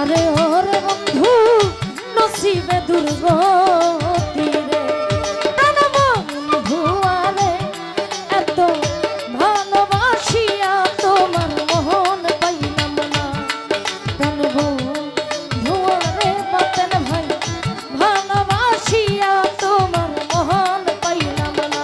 আরে ওরে বন্ধু নসিবে দুর্গতি রে প্রাণ বন্ধু আরে এত ভালোবাসিয়া তোমার মোহন পাইলাম না প্রাণ বন্ধু আরে বাতেন ভাই ভালোবাসিয়া তোমার মোহন পাইলাম না।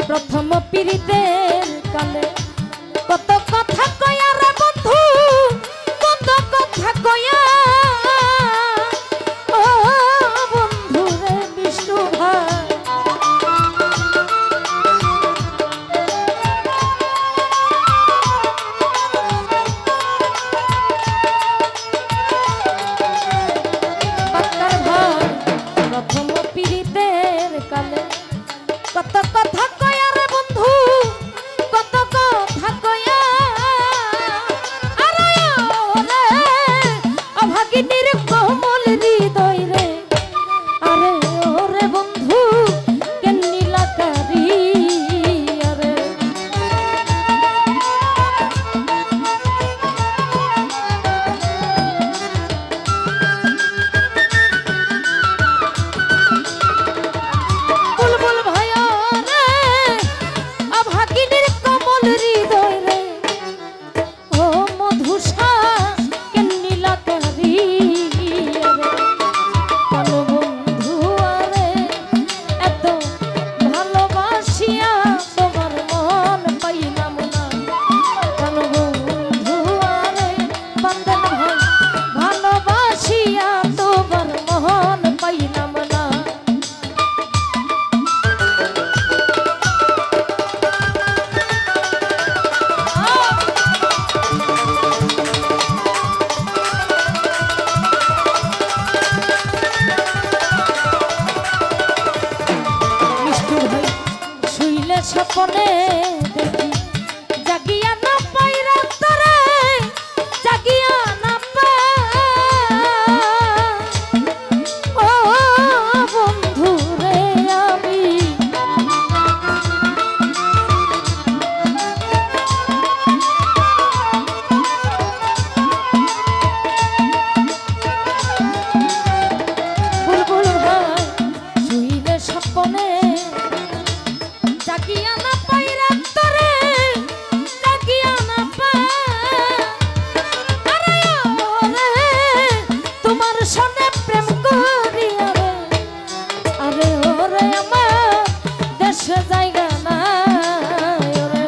প্রথম পীড়িতের কালে কত কথা কয়া রে বন্ধু কত কথা কয়া ও বন্ধু রে বিষ্ণু ভাই বাক্কার ভাই প্রথম পীড়িতের কালে কত কথা কয়া রে বন্ধু কত কথা কয়া আরে ওরে অভাগিনীর কোমল হৃদয় রে আরে ওরে বন্ধু কেন্নিলাকারি আরে বুলবুল ভাই হৃদয় রে ও মধুসা কেন্নিলাকারি ভালো বন্ধু আরে এত ভালোবাসিয়া তোমার মন পাইলাম না ভালো বন্ধু আরে বান্দন ভাই ভালোবাসিয়া তোমার মন পাইলাম না। স্বপ্নে দেখি জাগিয়া না পাই রাতরে জাগিয়া না পাই ও বন্ধু রে আমি বুলবুল ভাই শুইলে স্বপ্নে জাগিয়া না পাই রাতরে জাগিয়া না পাই আরে ওরে তোমার সনে প্রেম করিয়া রে আরে ওরে আমার দেশে জায়গা নাই ওরে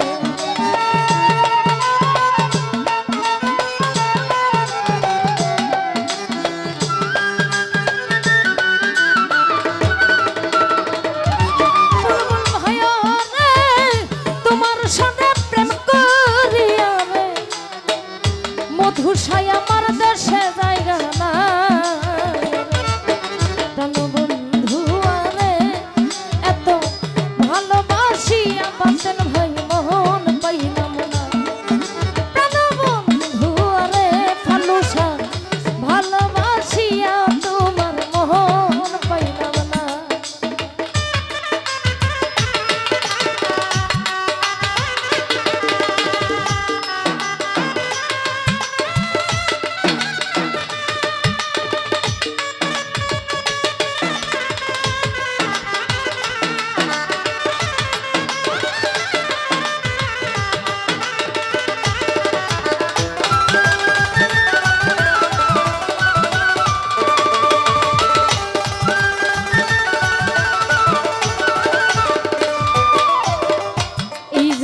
সনে প্রেম করিয়া রে মধুসাই আমার দেশে জায়গা নাই প্রাণ বন্ধু আরে এত ভালোবাসিয়া বাঁচেন ভাই মোহন পাইলাম না প্রাণ বন্ধু আরে ফালুসা ভালোবাসিয়া তোমার মোহন পাইলাম না।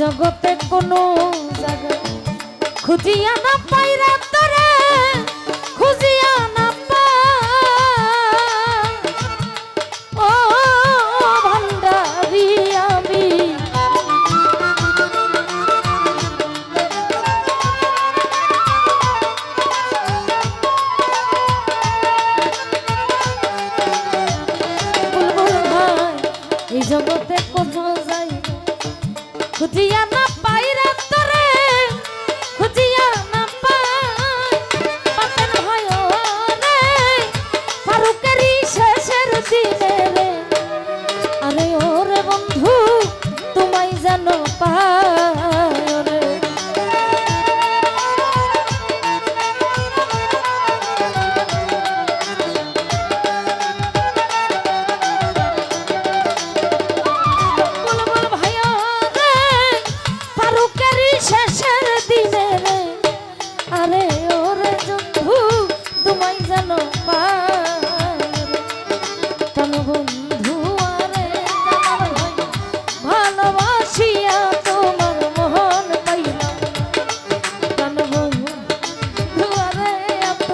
জগতে কোনো জায়গা খুঁজিয়া না পাই রাতরে খুঁজিয়া না পাই ও ভান্ডারি আমি শেষের দিনে রে আরে ওরে বন্ধু তোমায় যেন প্রাণ বন্ধু আরে আমার ভাই ভালোবাসিয়া তোমার মন পাইলাম প্রাণ বন্ধু আরে এত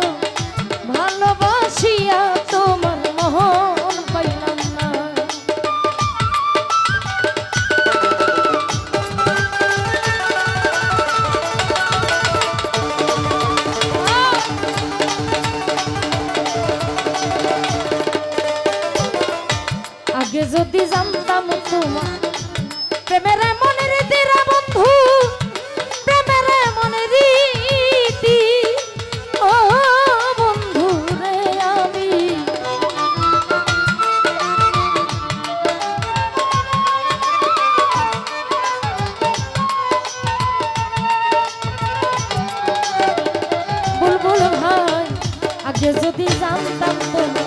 ভালোবাসিয়া তোমার মন পাইলাম না। আগে যদি জানতাম তোমার প্রেমের মনের রীতিরা বন্ধু প্রেমের মনের রীতি ও বন্ধু রে আমি বুলবুল ভাই আগে যদি জানতাম তোমার